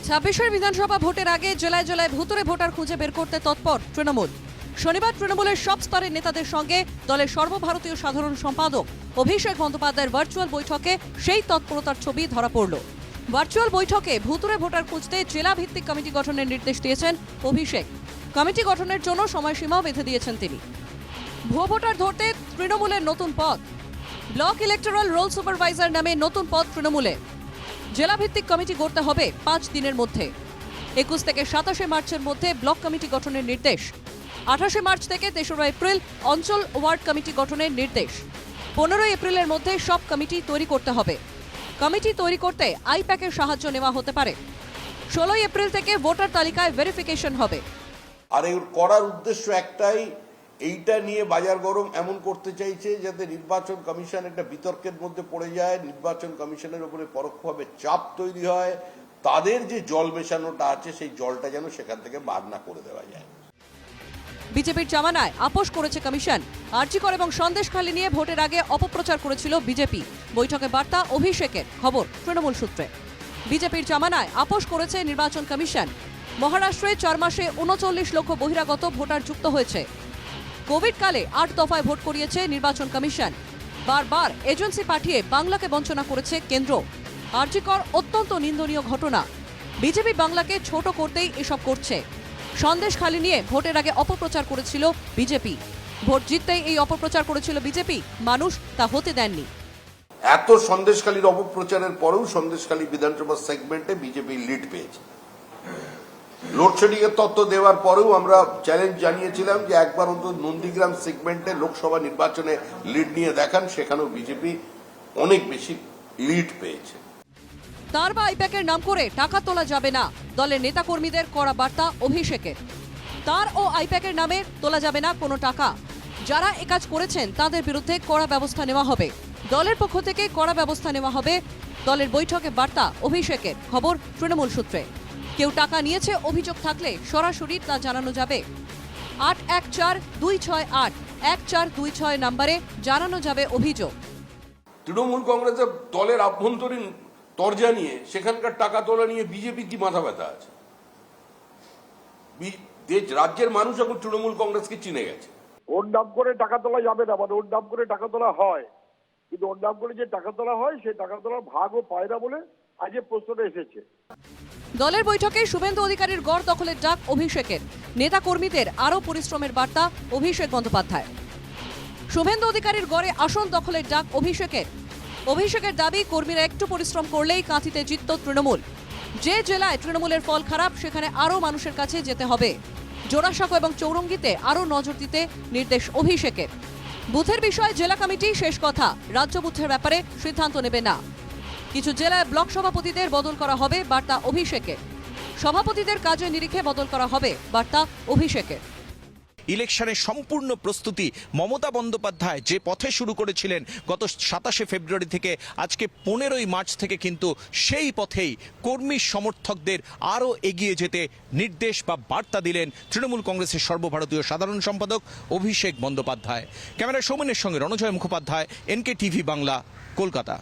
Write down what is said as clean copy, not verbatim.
ছাব্বিশের বিধানসভা ভোটের আগে জেলায় জেলায় ভুতুড়ে ভোটার খুঁজে বের করতে তৎপর তৃণমূল। শনিবার তৃণমূলের সব স্তরের নেতাদের সঙ্গে দলের সর্বভারতীয় সাধারণ সম্পাদক অভিষেক বন্দ্যোপাধ্যায়ের ভার্চুয়াল বৈঠকে সেই তৎপরতার ছবি ধরা পড়ল। ভার্চুয়াল বৈঠকে ভুতুড়ে ভোটার খুঁজতে জেলা ভিত্তিক কমিটি গঠনের নির্দেশ দিয়েছেন অভিষেক। কমিটি গঠনের জন্য সময়সীমাও বেঁধে দিয়েছেন তিনি। ভুয়ো ভোটার ধরতে তৃণমূলের নতুন পদ, ব্লক ইলেকটোরাল রোল সুপারভাইজার নামে নতুন পদ তৃণমূলে। জেলা ভিত্তিক কমিটি গড়তে হবে 5 দিনের মধ্যে। 21 থেকে 27 মার্চের মধ্যে ব্লক কমিটি গঠনের নির্দেশ। 28 মার্চ থেকে 3রা এপ্রিল অঞ্চল ওয়ার্ড কমিটি গঠনের নির্দেশ। 15 এপ্রিলের মধ্যে সব কমিটি তৈরি করতে হবে। কমিটি তৈরি করতে আইপ্যাকের সাহায্য নেওয়া হতে পারে। 16 এপ্রিল থেকে ভোটার তালিকায় ভেরিফিকেশন হবে। আর এর করার উদ্দেশ্য একটাই, এইটা নিয়ে বাজার গরম এমন করতে চাইছে যাতে নির্বাচন কমিশন একটা বিতর্কের মধ্যে পড়ে যায়, নির্বাচন কমিশনের উপরে পরোক্ষভাবে চাপ তৈরি হয়, তাদের যে জল মেশানোটা আছে সেই জলটা যেন সেখান থেকে বার না করে দেওয়া যায়। বিজেপির জামানায় আপোষ করেছে কমিশন। আরজিকর এবং সন্দেশখালী নিয়ে ভোটের আগে অপপ্রচার করেছিল বিজেপি। বৈঠকে বার্তা অভিষেকের, খবর তৃণমূল সূত্রে। বিজেপির জামানায় আপোষ করেছে নির্বাচন কমিশন। মহারাষ্ট্রে 4 মাসে 39 লক্ষ বহিরাগত ভোটার যুক্ত হয়েছে। কোভিডকালে 8 দফায় ভোট করিয়েছে নির্বাচন কমিশন। বারবার এজেন্সি পাঠিয়ে বাংলাকে বঞ্চনা করেছে কেন্দ্র। আরজিকর অত্যন্ত নিন্দনীয় ঘটনা। বিজেপি বাংলাকে ছোট করতেই এসব করছে। সন্দেশখালী নিয়ে ভোটের আগে অপপ্রচার করেছিল বিজেপি। ভোট জিততেই এই অপপ্রচার করেছিল বিজেপি, মানুষ তা হতে দেননি। এত সন্দেশখালীর অপপ্রচারের পরেও সন্দেশখালী বিধানসভা সেগমেন্টে বিজেপি লিড পেয়েছে। লোডশেডিং এর তথ্য দেওয়ার পরেও আমরা চ্যালেঞ্জ জানিয়েছিলাম যে একবার অন্তত নন্দীগ্রাম সেগমেন্টে লোকসভা নির্বাচনে লিড নিয়ে দেখান, সেখানেও বিজেপি অনেক বেশি লিড পেয়েছে। তার বা আইপ্যাকের নাম করে টাকা তোলা যাবে না, দলের নেতাকর্মীদের করা বার্তা অভিষেকের। তার ও আইপ্যাকের নামে তোলা যাবে না কোনো টাকা। যারা একাজ করেছেন তাদের বিরুদ্ধে কড়া ব্যবস্থা নেওয়া হবে। দলের পক্ষ থেকে কড়া ব্যবস্থা নেওয়া হবে। দলের বৈঠকে বার্তা অভিষেকের, খবর তৃণমূল সূত্রে। কেউ টাকা নিয়েছে অভিযোগ থাকলে সরাসরি তা জানানো যাবে। 8142681426 নম্বরে জানানো যাবে অভিযোগ। তৃণমূল কংগ্রেসের দলের আভ্যন্তরীণ তরজা নিয়ে, সেখানকার টাকা তোলা নিয়ে বিজেপি কি মাথা ব্যথা আছে? রাজ্যের মানুষ এখন তৃণমূল কংগ্রেসকে চিনে গেছে। ওর নাম করে টাকা তোলা যাবে না, মানে ওর নাম করে টাকা তোলা হয়, কিন্তু ওর নাম করে যে টাকা তোলা হয় সেই টাকা তোলার ভাগও পায় না বলে আজ প্রশ্নটা এসেছে। দলের বৈঠকে শুভেন্দু অধিকারীর গড় দখলের ডাক অভিষেকের। নেতা কর্মীদের আরও পরিশ্রমের বার্তা অভিষেক বন্দ্যোপাধ্যায়। শুভেন্দু অধিকারীর গড়ে আসন দখলের ডাক অভিষেকের। অভিষেকের দাবি, কর্মীরা একটু পরিশ্রম করলেই কাঁথিতে জিতত তৃণমূল। যে জেলায় তৃণমূলের ফল খারাপ সেখানে আরও মানুষের কাছে যেতে হবে। জোড়াসাঁকো এবং চৌরঙ্গিতে আরও নজর দিতে নির্দেশ অভিষেকের। বুথের বিষয়ে জেলা কমিটি শেষ কথা, রাজ্য বুথের ব্যাপারে সিদ্ধান্ত নেবে না। কিছু জেলায় ব্লক সভাপতিদের বদল করা হবে, বার্তা অভিষেকের। সভাপতিদের কাজে নিরিখে বদল করা হবে, বার্তা অভিষেকের। ইলেকশনের সম্পূর্ণ প্রস্তুতি মমতা বন্দ্যোপাধ্যায় যে পথে শুরু করেছিলেন গত 27 ফেব্রুয়ারি থেকে আজকে 15ই মার্চ থেকে, কিন্তু সেই পথেই কর্মী সমর্থকদের আরও এগিয়ে যেতে নির্দেশ বা বার্তা দিলেন তৃণমূল কংগ্রেসের সর্বভারতীয় সাধারণ সম্পাদক অভিষেক বন্দ্যোপাধ্যায়। ক্যামেরা সৌমেনের সঙ্গে রণজয় মুখোপাধ্যায়, NK টিভি বাংলা, কলকাতা।